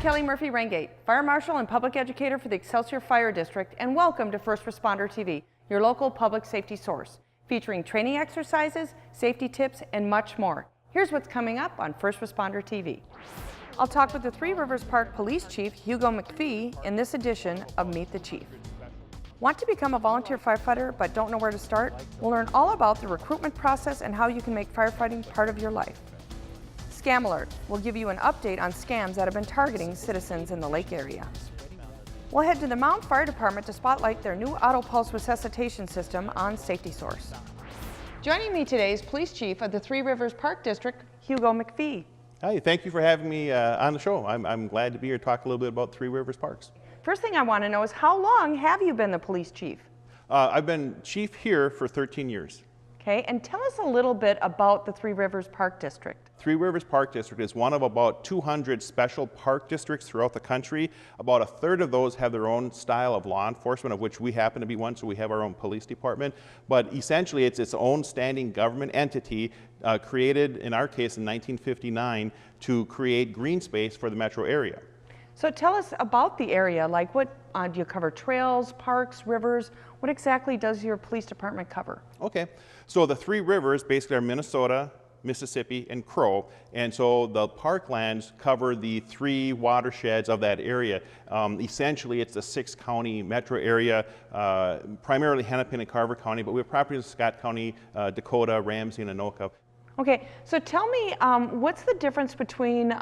Kellie Murphy-Ringate, Fire Marshal and Public Educator for the Excelsior Fire District, and welcome to First Responder TV, your local public safety source, featuring training exercises, safety tips, and much more. Here's what's coming up on First Responder TV. I'll talk with the Three Rivers Park Police Chief, Hugo McPhee, in this edition of Meet the Chief. Want to become a volunteer firefighter but don't know where to start? We'll learn all about the recruitment process and how you can make firefighting part of your life. Scam Alert will give you an update on scams that have been targeting citizens in the lake area. We'll head to the Mound Fire Department to spotlight their new AutoPulse resuscitation system on Safety Source. Joining me today is Police Chief of the Three Rivers Park District, Hugo McPhee. Hi, thank you for having me on the show. I'm glad to be here to talk a little bit about Three Rivers Parks. First thing I want to know is how long have you been the police chief? I've been chief here for 13 years. Okay, and tell us a little bit about the Three Rivers Park District. Three Rivers Park District is one of about 200 special park districts throughout the country. About a third of those have their own style of law enforcement, of which we happen to be one, so we have our own police department. But essentially, it's its own standing government entity created, in our case, in 1959 to create green space for the metro area. So tell us about the area, like what, do you cover trails, parks, rivers? What exactly does your police department cover? Okay, so the three rivers basically are Minnesota, Mississippi, and Crow, and so the parklands cover the three watersheds of that area. Essentially, it's the 6-county metro area, primarily Hennepin and Carver County, but we have properties in Scott County, Dakota, Ramsey, and Anoka. Okay, so tell me, what's the difference between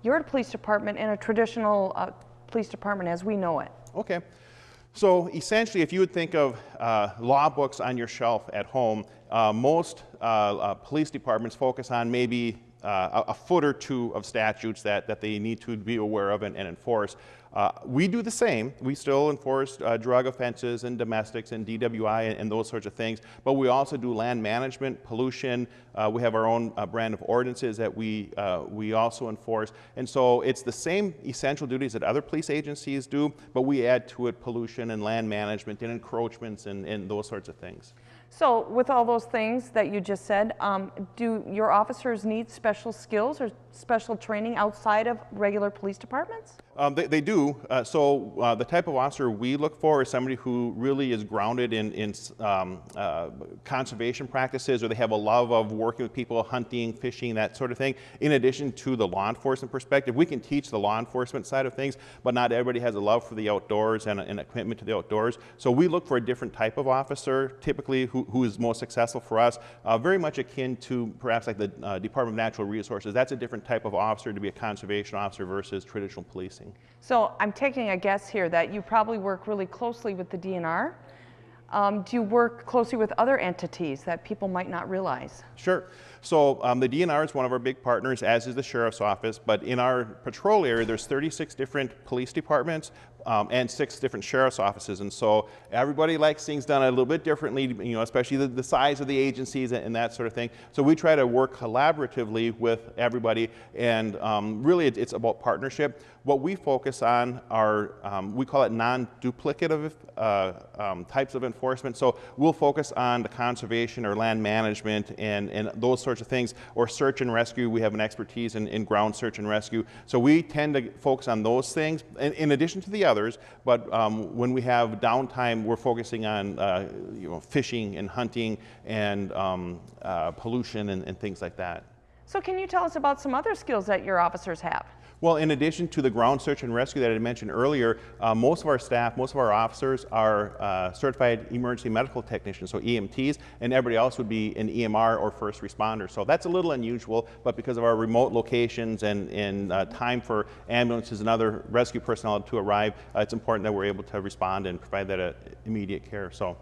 your police department and a traditional police department as we know it? Okay. So essentially, if you would think of law books on your shelf at home, most police departments focus on maybe a foot or two of statutes that they need to be aware of and enforce. We do the same. We still enforce drug offenses and domestics and DWI and those sorts of things, but we also do land management, pollution. We have our own brand of ordinances that we also enforce. And so it's the same essential duties that other police agencies do, but we add to it pollution and land management and encroachments and those sorts of things. So with all those things that you just said, do your officers need special skills or special training outside of regular police departments? They do. So the type of officer we look for is somebody who really is grounded in conservation practices, or they have a love of working with people, hunting, fishing, that sort of thing. In addition to the law enforcement perspective, we can teach the law enforcement side of things, but not everybody has a love for the outdoors and a commitment to the outdoors. So we look for a different type of officer, typically who is most successful for us, very much akin to perhaps like the Department of Natural Resources. That's a different type of officer to be a conservation officer versus traditional policing. So I'm taking a guess here that you probably work really closely with the DNR. Do you work closely with other entities that people might not realize? Sure. So the DNR is one of our big partners, as is the Sheriff's Office, but in our patrol area, there's 36 different police departments and 6 different Sheriff's Offices, and so everybody likes things done a little bit differently, you know, especially the size of the agencies and that sort of thing. So we try to work collaboratively with everybody, and really it's about partnership. What we focus on are, we call it non-duplicative types of enforcement. So we'll focus on the conservation or land management and those sorts of things, or search and rescue. We have an expertise in ground search and rescue. So we tend to focus on those things in addition to the others, but when we have downtime, we're focusing on you know, fishing and hunting and pollution and things like that. So can you tell us about some other skills that your officers have? Well, in addition to the ground search and rescue that I mentioned earlier, most of our staff, most of our officers are certified emergency medical technicians, so EMTs, and everybody else would be an EMR or first responder. So that's a little unusual, but because of our remote locations and time for ambulances and other rescue personnel to arrive, it's important that we're able to respond and provide that immediate care. So.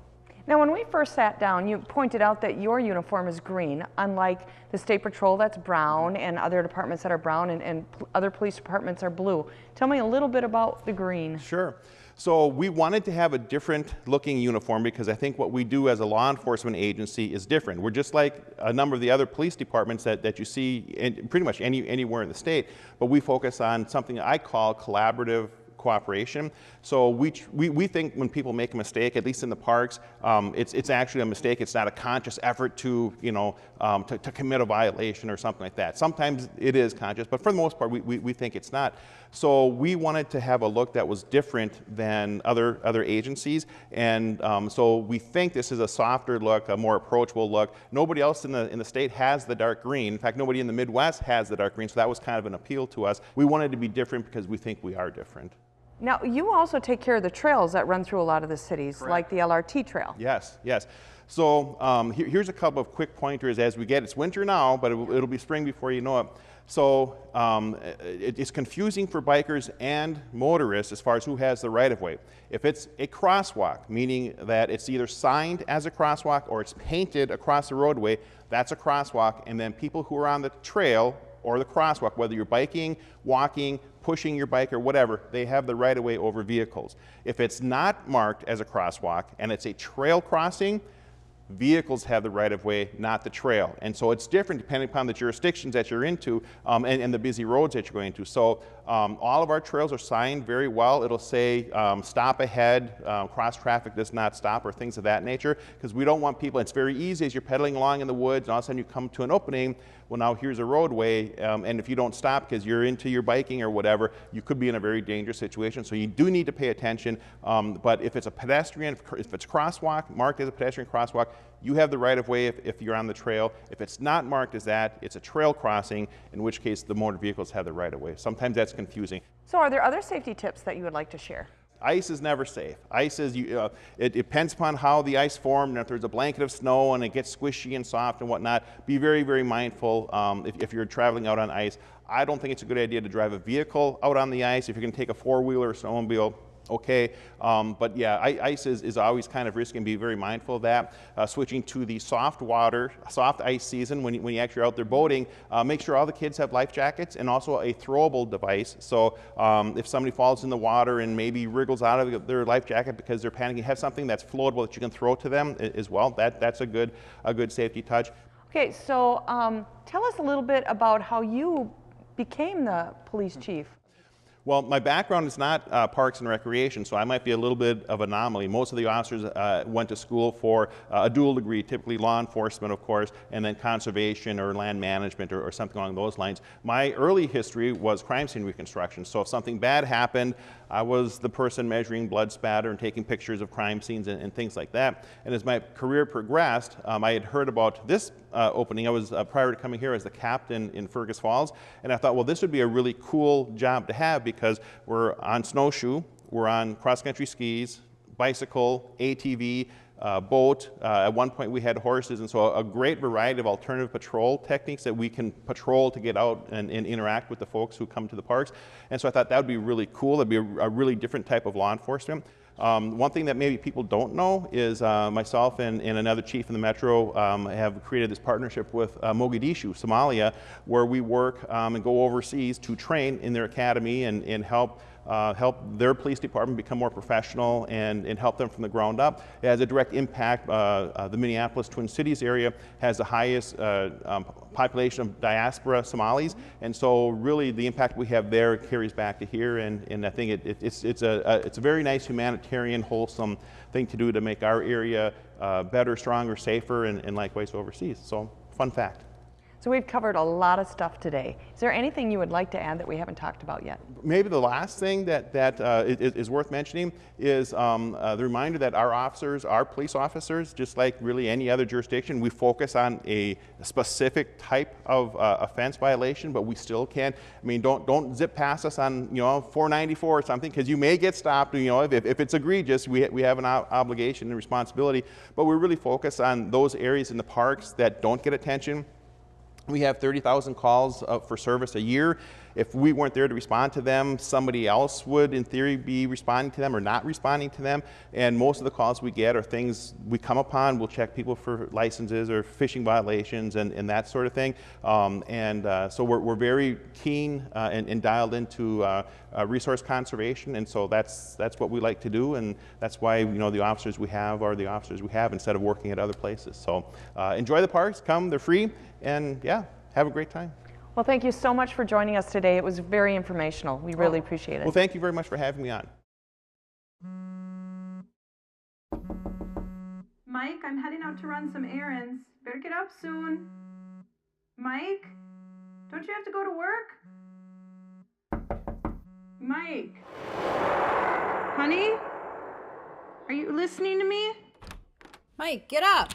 Now, when we first sat down, you pointed out that your uniform is green, unlike the State Patrol that's brown and other departments that are brown and other police departments are blue. Tell me a little bit about the green. Sure. So we wanted to have a different looking uniform because I think what we do as a law enforcement agency is different. We're just like a number of the other police departments that you see in pretty much anywhere in the state, but we focus on something I call collaborative cooperation. So we think when people make a mistake, at least in the parks, it's actually a mistake. It's not a conscious effort to, you know, to commit a violation or something like that. Sometimes it is conscious, but for the most part, we think it's not. So we wanted to have a look that was different than other agencies, and so we think this is a softer look, a more approachable look. Nobody else in the state has the dark green. In fact, nobody in the Midwest has the dark green, so that was kind of an appeal to us. We wanted to be different because we think we are different. Now, you also take care of the trails that run through a lot of the cities, Correct. like the LRT trail. Yes, yes. So here's a couple of quick pointers as we get. It's winter now, but it'll be spring before you know it. So it's confusing for bikers and motorists as far as who has the right-of-way. If it's a crosswalk, meaning that it's either signed as a crosswalk or it's painted across the roadway, that's a crosswalk, and then people who are on the trail or the crosswalk, whether you're biking, walking, pushing your bike or whatever, they have the right-of-way over vehicles. If it's not marked as a crosswalk and it's a trail crossing, vehicles have the right-of-way, not the trail. And so it's different depending upon the jurisdictions that you're into and the busy roads that you're going to. So all of our trails are signed very well. It'll say stop ahead, cross traffic does not stop, or things of that nature, because we don't want people, it's very easy as you're pedaling along in the woods and all of a sudden you come to an opening, well now here's a roadway, and if you don't stop because you're into your biking or whatever, you could be in a very dangerous situation. So you do need to pay attention, but if it's a pedestrian, if it's crosswalk, marked as a pedestrian crosswalk, you have the right-of-way if you're on the trail. If it's not marked as that, it's a trail crossing, in which case the motor vehicles have the right-of-way. Sometimes that's confusing. So are there other safety tips that you would like to share? Ice is never safe. Ice is, it depends upon how the ice formed, and if there's a blanket of snow and it gets squishy and soft and whatnot, be very, very mindful if you're traveling out on ice. I don't think it's a good idea to drive a vehicle out on the ice. If you're going to take a four-wheeler or snowmobile, okay, but yeah, ice is always kind of risky, and be very mindful of that. Switching to the soft ice season, when you actually are out there boating, make sure all the kids have life jackets and also a throwable device. So if somebody falls in the water and maybe wriggles out of their life jacket because they're panicking, have something that's floatable that you can throw to them as well. That's a good safety touch. Okay, so tell us a little bit about how you became the police chief. Well, my background is not Parks and Recreation, so I might be a little bit of an anomaly. Most of the officers went to school for a dual degree, typically law enforcement, of course, and then conservation or land management or something along those lines. My early history was crime scene reconstruction, so if something bad happened, I was the person measuring blood spatter and taking pictures of crime scenes and things like that. And as my career progressed, I had heard about this opening. I was, prior to coming here, as the captain in Fergus Falls, and I thought, well, this would be a really cool job to have because we're on snowshoe, we're on cross-country skis, bicycle, ATV, boat. At one point we had horses, and so a great variety of alternative patrol techniques that we can patrol to get out and interact with the folks who come to the parks. And so I thought that would be really cool. That'd be a really different type of law enforcement. One thing that maybe people don't know is myself and another chief in the Metro have created this partnership with Mogadishu, Somalia, where we work and go overseas to train in their academy and help their police department become more professional and help them from the ground up. It has a direct impact. The Minneapolis Twin Cities area has the highest population of diaspora Somalis, and so really the impact we have there carries back to here, and I think it's a very nice humanitarian, wholesome thing to do to make our area better, stronger, safer, and likewise overseas. So, fun fact. So we've covered a lot of stuff today. Is there anything you would like to add that we haven't talked about yet? Maybe the last thing that is worth mentioning is the reminder that our officers, our police officers, just like really any other jurisdiction, we focus on a specific type of offense violation, but we still can. I mean, don't zip past us on 494 or something, because you may get stopped. If it's egregious, we have an obligation and responsibility. But we really focus on those areas in the parks that don't get attention. We have 30,000 calls for service a year. If we weren't there to respond to them, somebody else would, in theory, be responding to them or not responding to them. And most of the calls we get are things we come upon. We'll check people for licenses or fishing violations and that sort of thing. So we're very keen and dialed into resource conservation, and so that's what we like to do, and that's why the officers we have are the officers we have instead of working at other places. So enjoy the parks, come, they're free, and yeah, have a great time. Well, thank you so much for joining us today. It was very informational. We really appreciate it. Well, thank you very much for having me on. Mike, I'm heading out to run some errands. Better get up soon. Mike, don't you have to go to work? Mike. Honey? Are you listening to me? Mike, get up.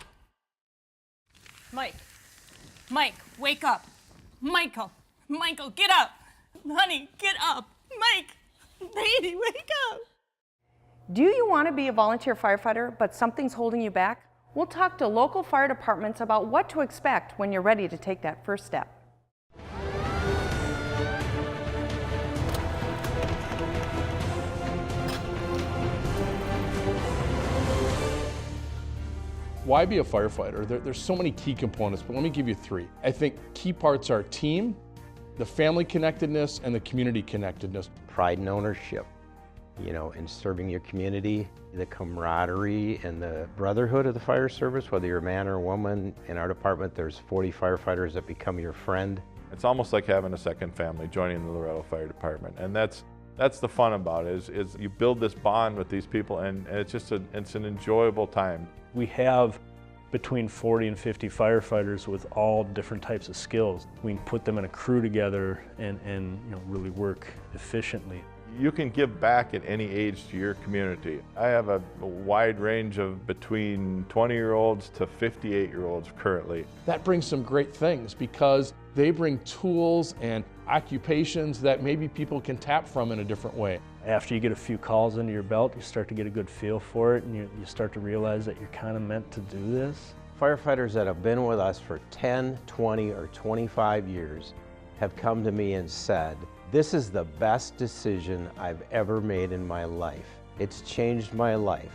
Mike, wake up. Michael, get up. Honey, get up. Mike, baby, wake up. Do you want to be a volunteer firefighter, but something's holding you back? We'll talk to local fire departments about what to expect when you're ready to take that first step. Why be a firefighter? There's so many key components, but let me give you three. I think key parts are team, the family connectedness, and the community connectedness. Pride and ownership, you know, in serving your community, the camaraderie and the brotherhood of the fire service, whether you're a man or a woman. In our department, there's 40 firefighters that become your friend. It's almost like having a second family joining the Loretto Fire Department, and that's the fun about it, is you build this bond with these people, and it's just it's an enjoyable time. We have between 40 and 50 firefighters with all different types of skills. We can put them in a crew together and you know, really work efficiently. You can give back at any age to your community. I have a wide range of between 20-year-olds to 58-year-olds currently. That brings some great things because they bring tools and occupations that maybe people can tap from in a different way. After you get a few calls under your belt, you start to get a good feel for it, and you start to realize that you're kind of meant to do this. Firefighters that have been with us for 10, 20, or 25 years have come to me and said, "This is the best decision I've ever made in my life. It's changed my life."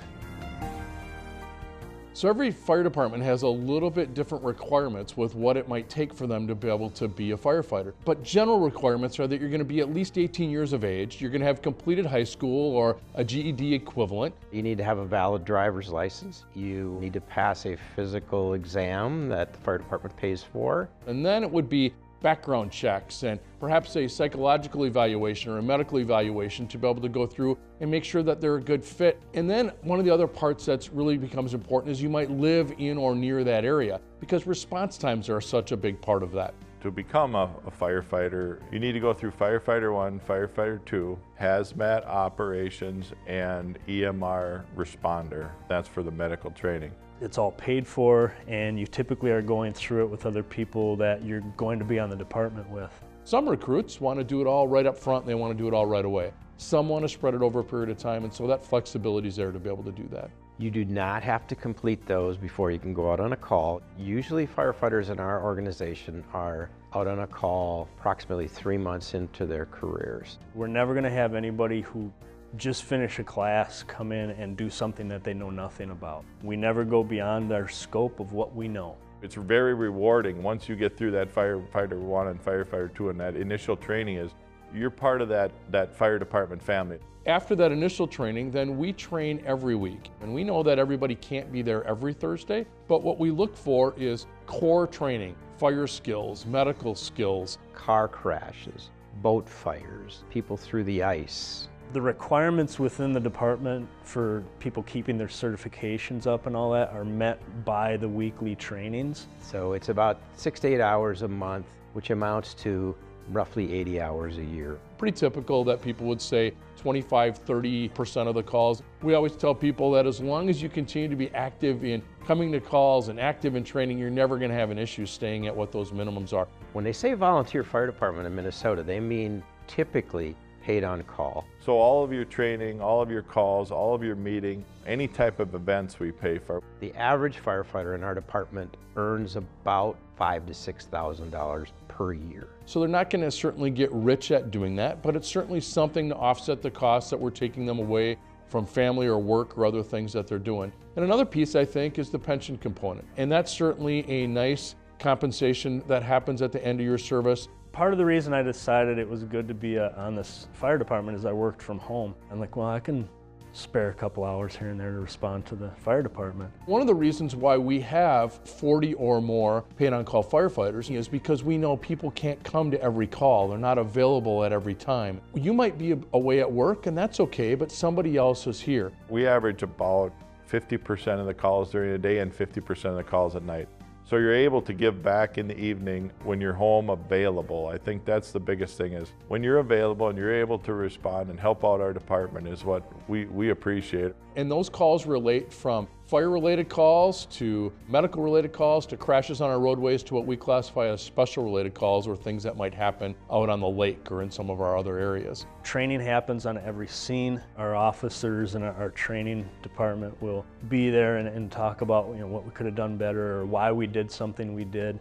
So every fire department has a little bit different requirements with what it might take for them to be able to be a firefighter. But general requirements are that you're going to be at least 18 years of age, you're going to have completed high school or a GED equivalent. You need to have a valid driver's license. You need to pass a physical exam that the fire department pays for. And then it would be background checks and perhaps a psychological evaluation or a medical evaluation to be able to go through and make sure that they're a good fit. And then one of the other parts that's really becomes important is you might live in or near that area because response times are such a big part of that. To become a firefighter, you need to go through Firefighter 1, Firefighter 2, Hazmat Operations, and EMR Responder. That's for the medical training. It's all paid for, and you typically are going through it with other people that you're going to be on the department with. Some recruits want to do it all right up front and they want to do it all right away. Some want to spread it over a period of time, and so that flexibility is there to be able to do that. You do not have to complete those before you can go out on a call. Usually firefighters in our organization are out on a call approximately 3 months into their careers. We're never going to have anybody who just finish a class come in and do something that they know nothing about. We never go beyond our scope of what we know. It's very rewarding once you get through that Firefighter 1 and Firefighter 2, and that initial training is, you're part of that fire department family. After that initial training, then we train every week. And we know that everybody can't be there every Thursday, but what we look for is core training, fire skills, medical skills. Car crashes, boat fires, people through the ice. The requirements within the department for people keeping their certifications up and all that are met by the weekly trainings. So it's about 6 to 8 hours a month, which amounts to roughly 80 hours a year. Pretty typical that people would say 25–30% of the calls. We always tell people that as long as you continue to be active in coming to calls and active in training, you're never going to have an issue staying at what those minimums are. When they say volunteer fire department in Minnesota, they mean typically paid on call. So all of your training, all of your calls, all of your meeting, any type of events we pay for. The average firefighter in our department earns about $5,000 to $6,000 per year. So they're not going to certainly get rich at doing that, but it's certainly something to offset the costs that we're taking them away from family or work or other things that they're doing. And another piece, I think, is the pension component. And that's certainly a nice compensation that happens at the end of your service. Part of the reason I decided it was good to be on this fire department is I worked from home. I'm like, well, I can spare a couple hours here and there to respond to the fire department. One of the reasons why we have 40 or more paid-on-call firefighters is because we know people can't come to every call. They're not available at every time. You might be away at work, and that's okay, but somebody else is here. We average about 50% of the calls during the day and 50% of the calls at night. So you're able to give back in the evening when you're home available. I think that's the biggest thing, is when you're available and you're able to respond and help out our department is what we appreciate. And those calls relate from fire-related calls to medical-related calls to crashes on our roadways to what we classify as special-related calls, or things that might happen out on the lake or in some of our other areas. Training happens on every scene. Our officers and our training department will be there and talk about what we could have done better or why we did something we did.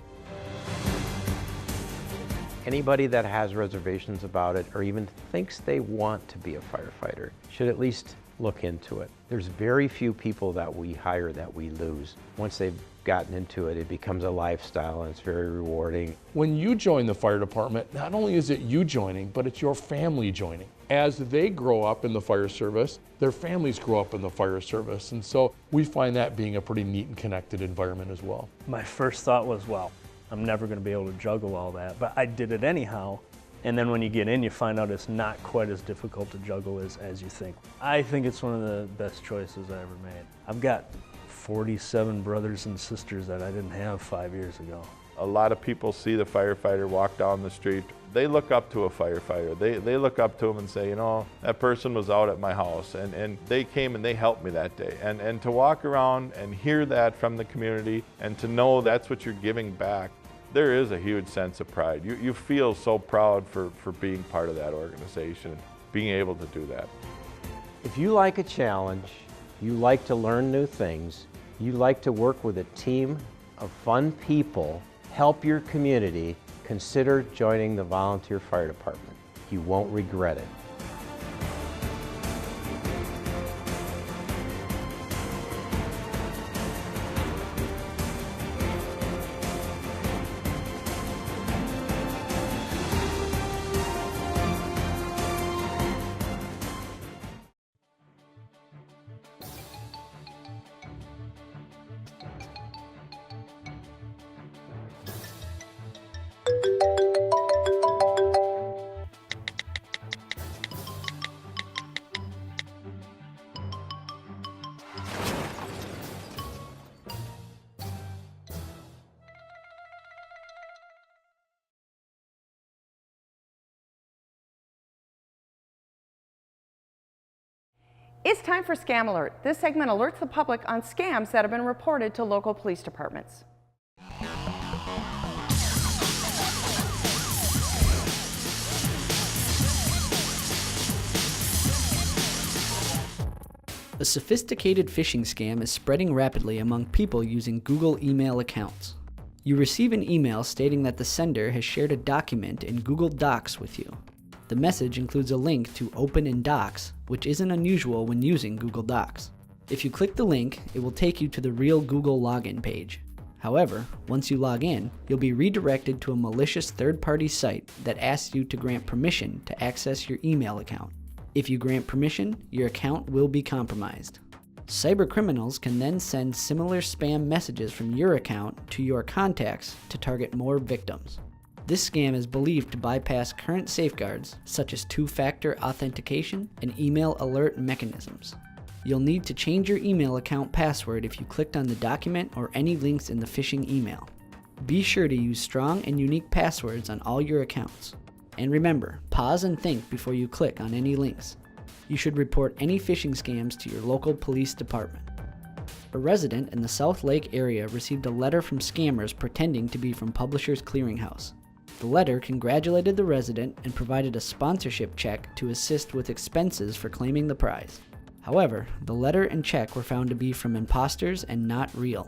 Anybody that has reservations about it or even thinks they want to be a firefighter should at least look into it. There's very few people that we hire that we lose. Once they've gotten into it, it becomes a lifestyle and it's very rewarding. When you join the fire department, not only is it you joining, but it's your family joining. As they grow up in the fire service, their families grow up in the fire service. And so we find that being a pretty neat and connected environment as well. My first thought was, well, I'm never going to be able to juggle all that, but I did it anyhow. And then when you get in, you find out it's not quite as difficult to juggle as you think. I think it's one of the best choices I ever made. I've got 47 brothers and sisters that I didn't have 5 years ago. A lot of people see the firefighter walk down the street. They look up to a firefighter. They look up to him and say, that person was out at my house and they came and they helped me that day. And to walk around and hear that from the community and to know that's what you're giving back, there is a huge sense of pride. You feel so proud for being part of that organization, being able to do that. If you like a challenge, you like to learn new things, you like to work with a team of fun people, help your community, consider joining the volunteer fire department. You won't regret it. It's time for Scam Alert. This segment alerts the public on scams that have been reported to local police departments. A sophisticated phishing scam is spreading rapidly among people using Google email accounts. You receive an email stating that the sender has shared a document in Google Docs with you. The message includes a link to open in Docs, which isn't unusual when using Google Docs. If you click the link, it will take you to the real Google login page. However, once you log in, you'll be redirected to a malicious third-party site that asks you to grant permission to access your email account. If you grant permission, your account will be compromised. Cybercriminals can then send similar spam messages from your account to your contacts to target more victims. This scam is believed to bypass current safeguards such as two-factor authentication and email alert mechanisms. You'll need to change your email account password if you clicked on the document or any links in the phishing email. Be sure to use strong and unique passwords on all your accounts. And remember, pause and think before you click on any links. You should report any phishing scams to your local police department. A resident in the South Lake area received a letter from scammers pretending to be from Publishers Clearinghouse. The letter congratulated the resident and provided a sponsorship check to assist with expenses for claiming the prize. However, the letter and check were found to be from imposters and not real.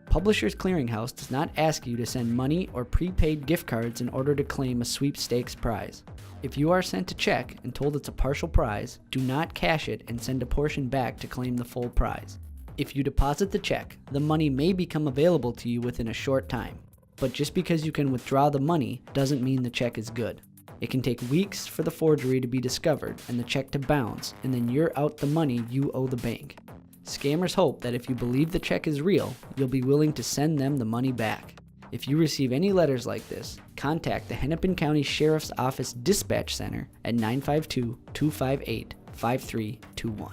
Publishers Clearinghouse does not ask you to send money or prepaid gift cards in order to claim a sweepstakes prize. If you are sent a check and told it's a partial prize, do not cash it and send a portion back to claim the full prize. If you deposit the check, the money may become available to you within a short time. But just because you can withdraw the money doesn't mean the check is good. It can take weeks for the forgery to be discovered and the check to bounce, and then you're out the money you owe the bank. Scammers hope that if you believe the check is real, you'll be willing to send them the money back. If you receive any letters like this, contact the Hennepin County Sheriff's Office Dispatch Center at 952-258-5321.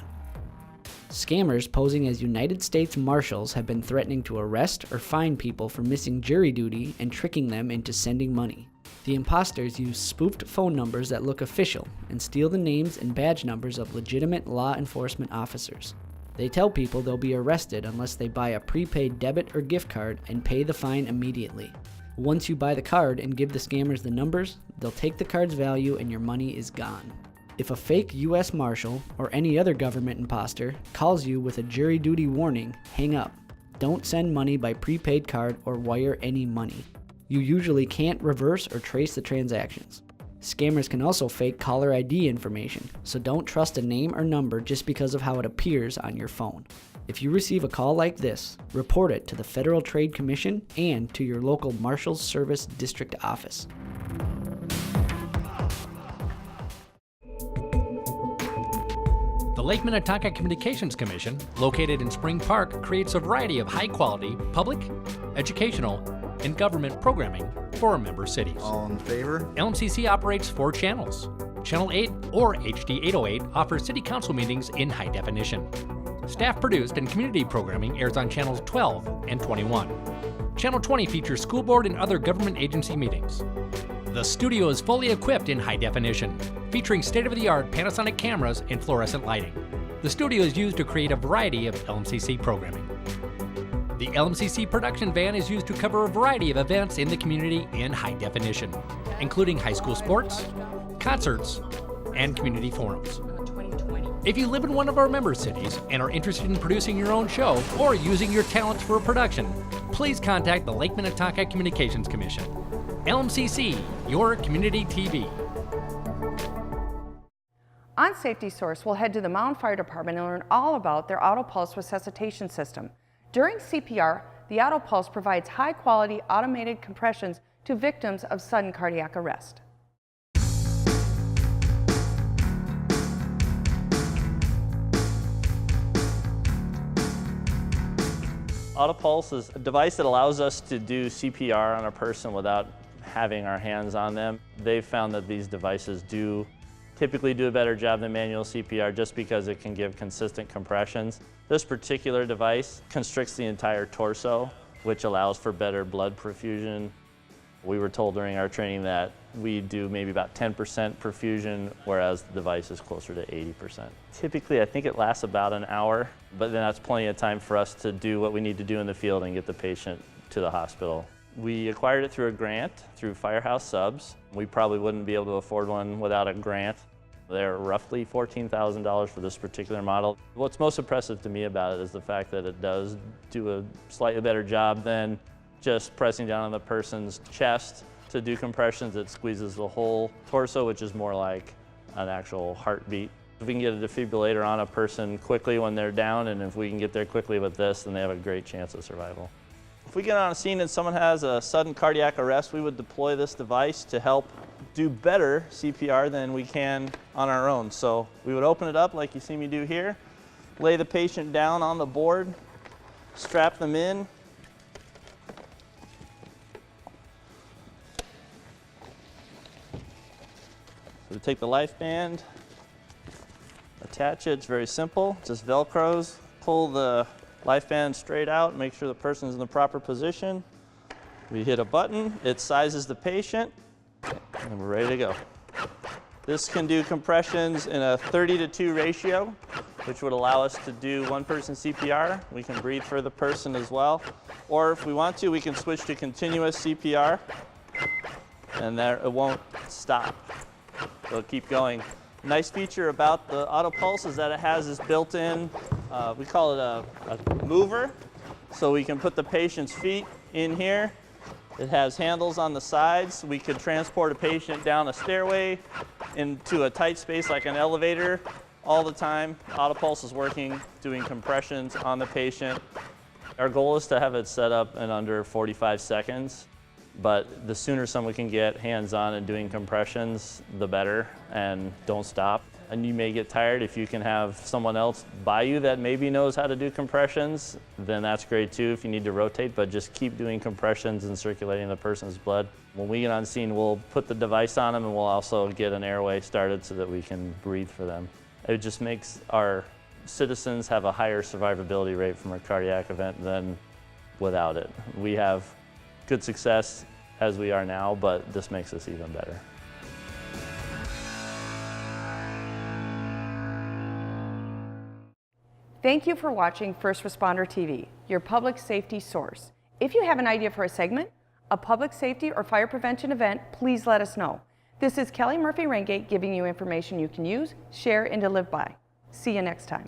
Scammers posing as United States Marshals have been threatening to arrest or fine people for missing jury duty and tricking them into sending money. The imposters use spoofed phone numbers that look official and steal the names and badge numbers of legitimate law enforcement officers. They tell people they'll be arrested unless they buy a prepaid debit or gift card and pay the fine immediately. Once you buy the card and give the scammers the numbers, they'll take the card's value and your money is gone. If a fake U.S. Marshal or any other government imposter calls you with a jury duty warning, hang up. Don't send money by prepaid card or wire any money. You usually can't reverse or trace the transactions. Scammers can also fake caller ID information, so don't trust a name or number just because of how it appears on your phone. If you receive a call like this, report it to the Federal Trade Commission and to your local Marshal's Service District Office. The Lake Minnetonka Communications Commission, located in Spring Park, creates a variety of high-quality public, educational, and government programming for our member cities. All in favor? LMCC operates 4 channels. Channel 8, or HD 808, offers city council meetings in high definition. Staff-produced and community programming airs on channels 12 and 21. Channel 20 features school board and other government agency meetings. The studio is fully equipped in high definition, featuring state-of-the-art Panasonic cameras and fluorescent lighting. The studio is used to create a variety of LMCC programming. The LMCC production van is used to cover a variety of events in the community in high definition, including high school sports, concerts, and community forums. If you live in one of our member cities and are interested in producing your own show or using your talents for a production, please contact the Lake Minnetonka Communications Commission. LMCC, your community TV. On Safety Source, we'll head to the Mound Fire Department and learn all about their AutoPulse resuscitation system. During CPR, the AutoPulse provides high-quality automated compressions to victims of sudden cardiac arrest. AutoPulse is a device that allows us to do CPR on a person without having our hands on them. They've found that these devices typically do a better job than manual CPR just because it can give consistent compressions. This particular device constricts the entire torso, which allows for better blood perfusion. We were told during our training that we do maybe about 10% perfusion, whereas the device is closer to 80%. Typically, I think it lasts about an hour, but then that's plenty of time for us to do what we need to do in the field and get the patient to the hospital. We acquired it through a grant, through Firehouse Subs. We probably wouldn't be able to afford one without a grant. They're roughly $14,000 for this particular model. What's most impressive to me about it is the fact that it does do a slightly better job than just pressing down on the person's chest to do compressions. It squeezes the whole torso, which is more like an actual heartbeat. If we can get a defibrillator on a person quickly when they're down, and if we can get there quickly with this, then they have a great chance of survival. If we get on a scene and someone has a sudden cardiac arrest, we would deploy this device to help do better CPR than we can on our own. So we would open it up like you see me do here, lay the patient down on the board, strap them in, so we take the life band, attach it. It's very simple, just Velcros. Pull the life band straight out, make sure the person's in the proper position. We hit a button, it sizes the patient, and we're ready to go. This can do compressions in a 30-to-2 ratio, which would allow us to do one person CPR. We can breathe for the person as well. Or if we want to, we can switch to continuous CPR, and there it won't stop. It'll keep going. Nice feature about the AutoPulse is that it has this built-in, we call it a mover, so we can put the patient's feet in here. It has handles on the sides. We could transport a patient down a stairway into a tight space like an elevator all the time. AutoPulse is working, doing compressions on the patient. Our goal is to have it set up in under 45 seconds. But the sooner someone can get hands-on and doing compressions, the better, and don't stop. And you may get tired. If you can have someone else by you that maybe knows how to do compressions, then that's great too if you need to rotate, but just keep doing compressions and circulating the person's blood. When we get on scene, we'll put the device on them and we'll also get an airway started so that we can breathe for them. It just makes our citizens have a higher survivability rate from a cardiac event than without it. We have good success as we are now, but this makes us even better. Thank you for watching First Responder TV, your public safety source. If you have an idea for a segment, a public safety or fire prevention event, please let us know. This is Kellie Murphy-Ringate giving you information you can use, share, and to live by. See you next time.